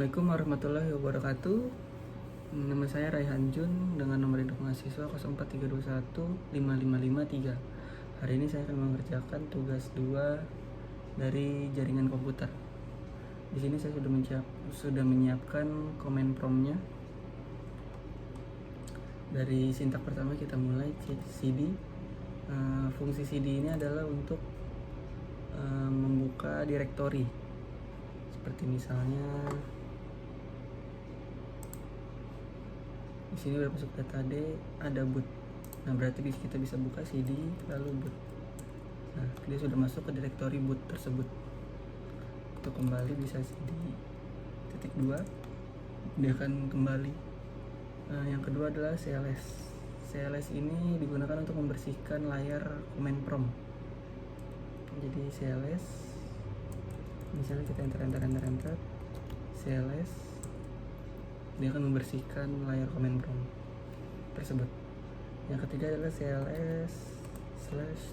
Assalamualaikum warahmatullahi wabarakatuh. Nama saya Raihan Jun dengan nomor induk mahasiswa 04321 Hari ini saya akan mengerjakan tugas 2 dari jaringan komputer. Di sini saya sudah menyiapkan comment prompt-nya. Dari sintak pertama kita mulai cd. Fungsi cd ini adalah untuk membuka direktori. Seperti misalnya di sini udah masuk data D, ada boot. Nah, berarti kita bisa buka cd lalu boot. Nah, dia sudah masuk ke direktori boot tersebut. Untuk kembali bisa cd -2, dia akan kembali. Yang kedua adalah cls. Cls ini digunakan untuk membersihkan layar command prompt. Jadi cls, misalnya kita enter cls, dia akan membersihkan layar command prompt tersebut. Yang ketiga adalah cls/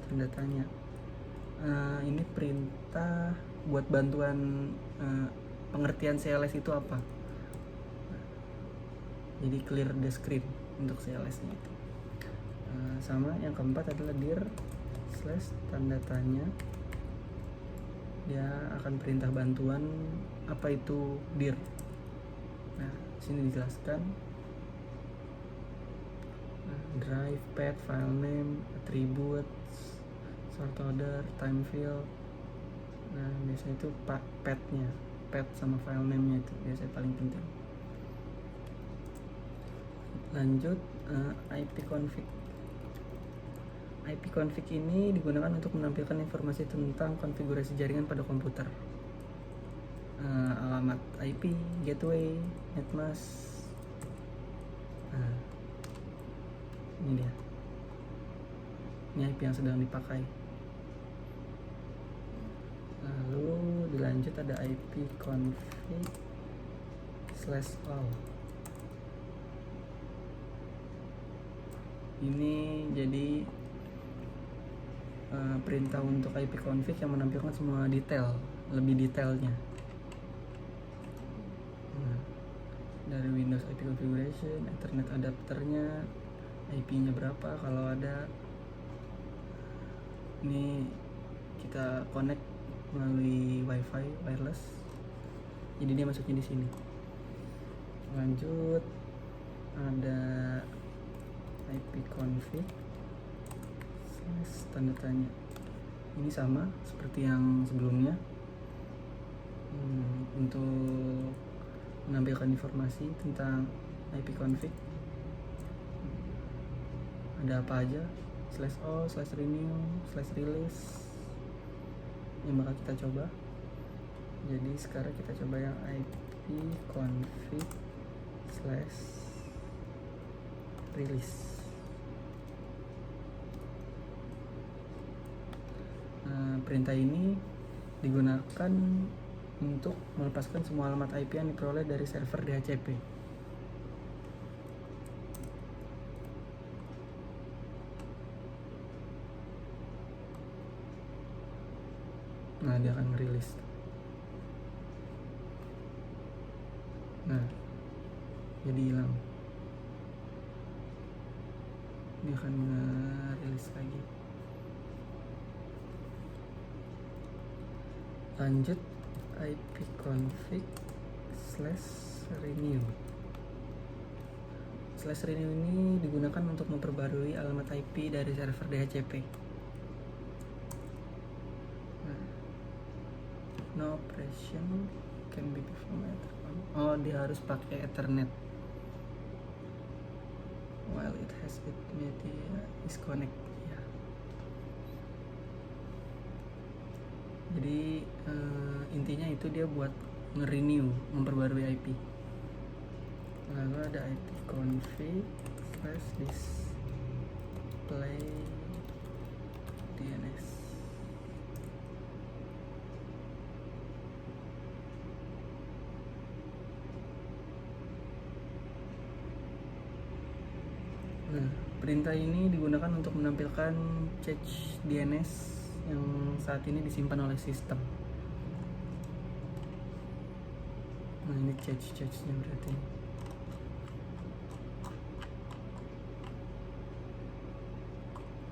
tanda tanya. Ini perintah buat bantuan pengertian cls itu apa. Jadi clear the screen untuk cls nya itu. Sama yang keempat adalah dir/ tanda tanya. Dia akan perintah bantuan apa itu dir. Nah, sini dijelaskan drive, path, file name, attributes, sort order, time field. Nah, biasanya itu path-nya, path sama file name-nya itu biasanya paling penting. Lanjut, ipconfig. ipconfig ini digunakan untuk menampilkan informasi tentang konfigurasi jaringan pada komputer. Alamat IP, gateway, netmask. Nah, ini dia. Ini IP yang sedang dipakai. Lalu dilanjut ada ipconfig/all. Ini jadi perintah untuk ipconfig yang menampilkan semua detail, lebih detailnya. Dari Windows IP configuration, Ethernet adapternya, IP-nya berapa kalau ada. Ini kita connect melalui WiFi wireless. Jadi dia masuknya di sini. Lanjut ada ipconfig/ tanda tanya. Ini sama seperti yang sebelumnya. Untuk menampilkan informasi tentang ipconfig, ada apa aja, /all, /renew, /release yang bakal kita coba. Jadi sekarang kita coba yang ipconfig/release. Perintah ini digunakan untuk melepaskan semua alamat IP yang diperoleh dari server DHCP. Nah, dia akan merilis. Nah, jadi hilang. Dia akan merilis lagi. Lanjut ipconfig/renew. /renew ini digunakan untuk memperbarui alamat IP dari server DHCP. No operation can be performed. Oh, dia harus pakai Ethernet. While it has it media is connect. Ya. Jadi intinya itu dia buat nge-renew, memperbarui IP. Lalu ada ipconfig/display DNS. Nah, perintah ini digunakan untuk menampilkan cache DNS yang saat ini disimpan oleh sistem. Nah ini charge-nya berarti.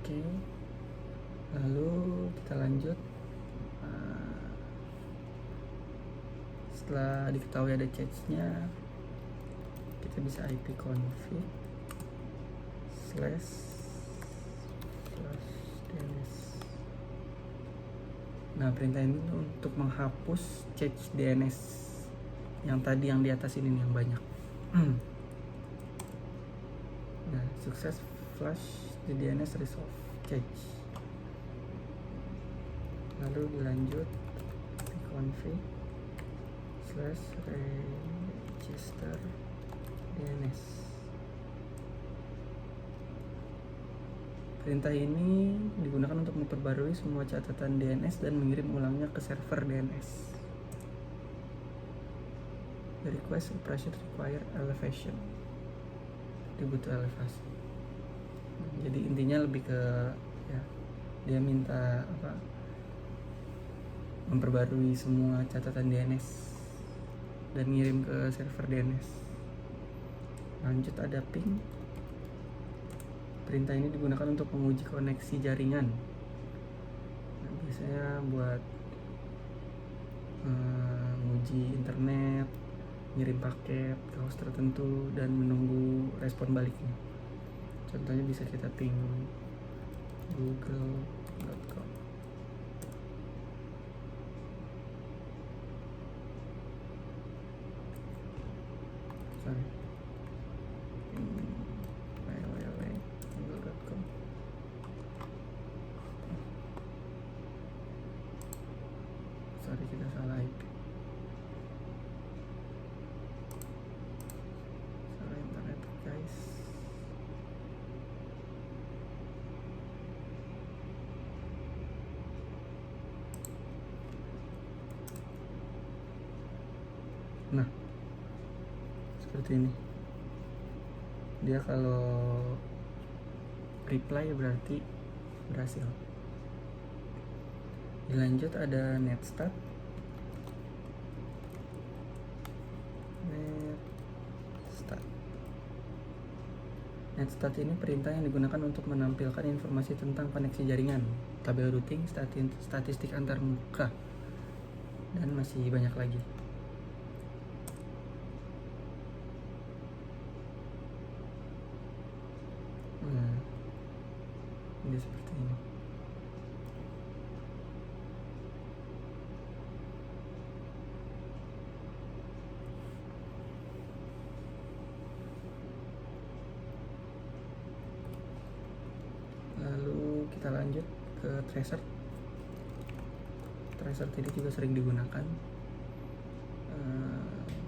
Oke, lalu kita lanjut. Setelah diketahui ada charge-nya, kita bisa ipconfig //dns. Nah perintah ini untuk menghapus charge DNS yang tadi yang di atas ini nih, yang banyak. Nah sukses flush the DNS resolve charge. Lalu dilanjut ipconfig /register DNS. Perintah ini digunakan untuk memperbarui semua catatan DNS dan mengirim ulangnya ke server DNS. The request operation require elevation. Dia butuh elevasi. Jadi intinya lebih ke ya, dia minta apa? Memperbarui semua catatan DNS dan ngirim ke server DNS. Lanjut ada ping. Perintah ini digunakan untuk menguji koneksi jaringan. Nah, biasanya buat menguji internet, ngirim paket ke host tertentu dan menunggu respon baliknya. Contohnya bisa kita ping google.com. Sorry. Google.com. Sorry, kita salah IP. Salah internet, guys. Nah, seperti ini. Dia kalau reply berarti berhasil. Dilanjut ada netstat. Netstat ini perintah yang digunakan untuk menampilkan informasi tentang koneksi jaringan, tabel routing, statistik antar muka, dan masih banyak lagi. Nah, ini seperti ini. Lalu kita lanjut ke tracer. Tracer tadi juga sering digunakan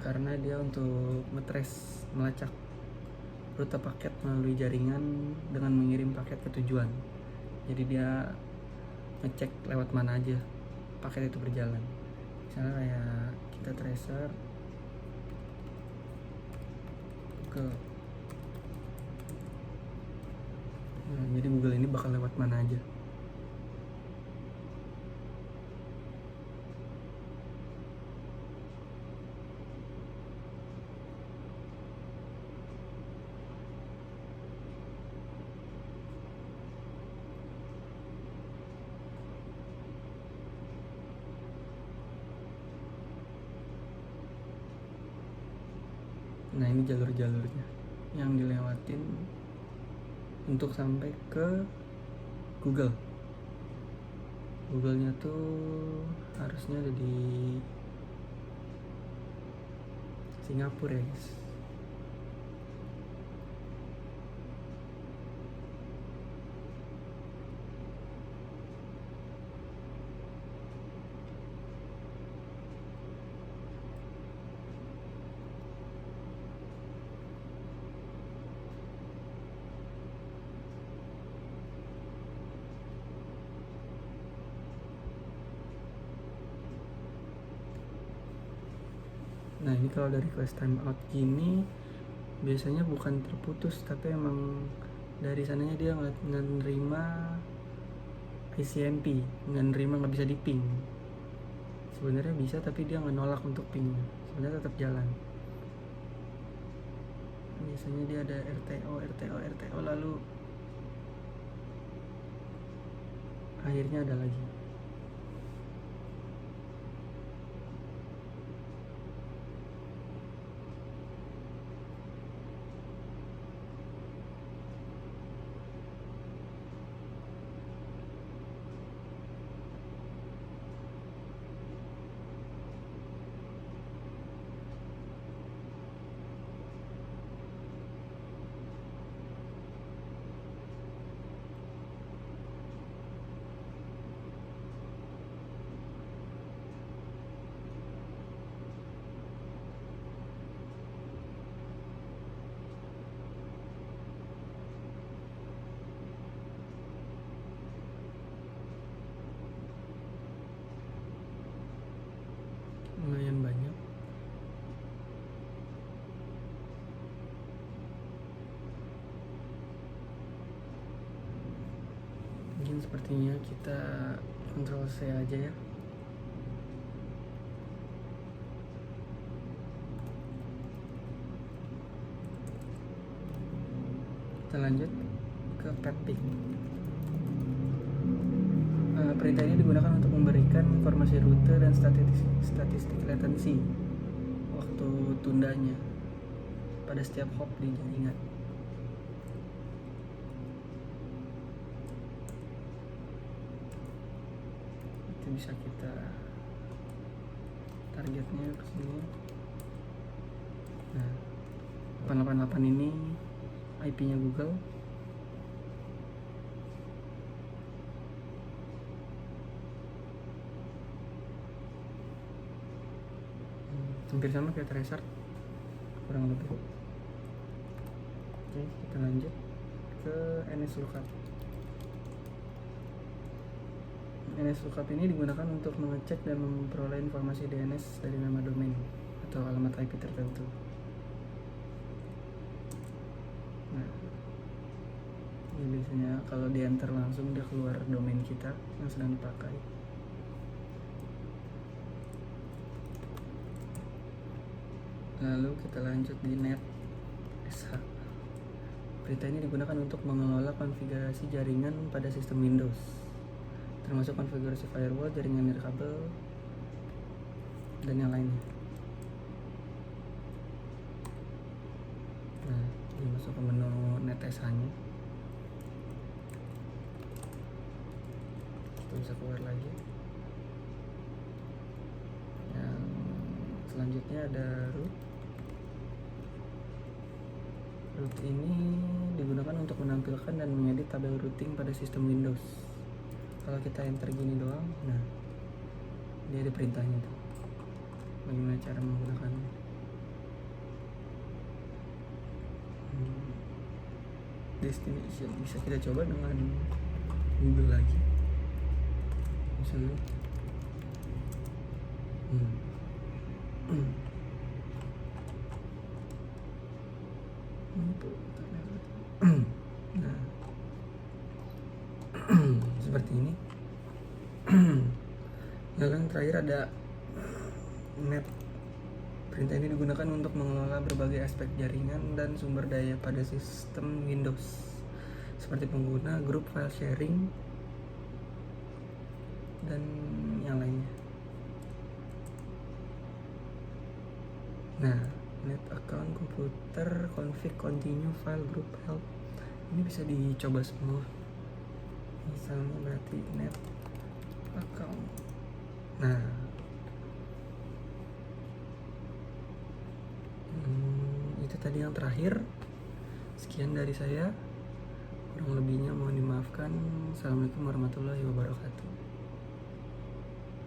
karena dia untuk melacak rute paket melalui jaringan dengan mengirim paket ke tujuan. Jadi dia ngecek lewat mana aja paket itu berjalan. Misalnya kayak kita tracer ke jadi Google ini bakal lewat mana aja. Nah ini jalur-jalurnya yang dilewatin untuk sampai ke Google. Google-nya tuh harusnya ada di Singapura ya guys. Nah ini kalau dari request timeout gini biasanya bukan terputus, tapi emang dari sananya dia nggak nerima ICMP, nggak nerima, nggak bisa diping. sebenarnya bisa, tapi dia nolak untuk pingnya, sebenarnya tetap jalan. Biasanya dia ada RTO lalu akhirnya ada lagi. Lumayan banyak. Mungkin sepertinya kita Ctrl C aja ya. Kita lanjut ke pathing. Perintah ini digunakan untuk memberikan informasi rute dan statistik latency, waktu tundanya pada setiap hop di jaringan. Itu bisa kita targetnya ke sini. Nah, 888 ini IP-nya Google. Hampir sama kayak tracer kurang lebih. Oke, kita lanjut ke NSLOOKUP. NSLOOKUP ini digunakan untuk mengecek dan memperoleh informasi DNS dari nama domain atau alamat IP tertentu. Nah, ini biasanya kalau di enter langsung dia keluar domain kita yang sedang dipakai. Lalu kita lanjut di NetSH. Perintah ini digunakan untuk mengelola konfigurasi jaringan pada sistem Windows, termasuk konfigurasi firewall, jaringan nirkabel, dan yang lainnya. Nah, ini masuk ke menu NetSH-nya. Kita bisa keluar lagi. Yang selanjutnya ada root. Root ini digunakan untuk menampilkan dan mengedit tabel routing pada sistem Windows. Kalau kita enter gini doang, nah dia ada perintahnya tuh. Bagaimana cara menggunakannya? Destination bisa kita coba dengan Google lagi. Misalnya, nah, seperti ini. Lalu yang terakhir ada net. Perintah ini digunakan untuk mengelola berbagai aspek jaringan dan sumber daya pada sistem Windows, seperti pengguna, grup, file sharing, dan yang lainnya. Nah, net account, komputer, config, continue, file, group, help, ini bisa dicoba semua. Misalnya berarti net account. Nah, itu tadi yang terakhir. Sekian dari saya, kurang lebihnya mohon dimaafkan. Assalamualaikum warahmatullahi wabarakatuh.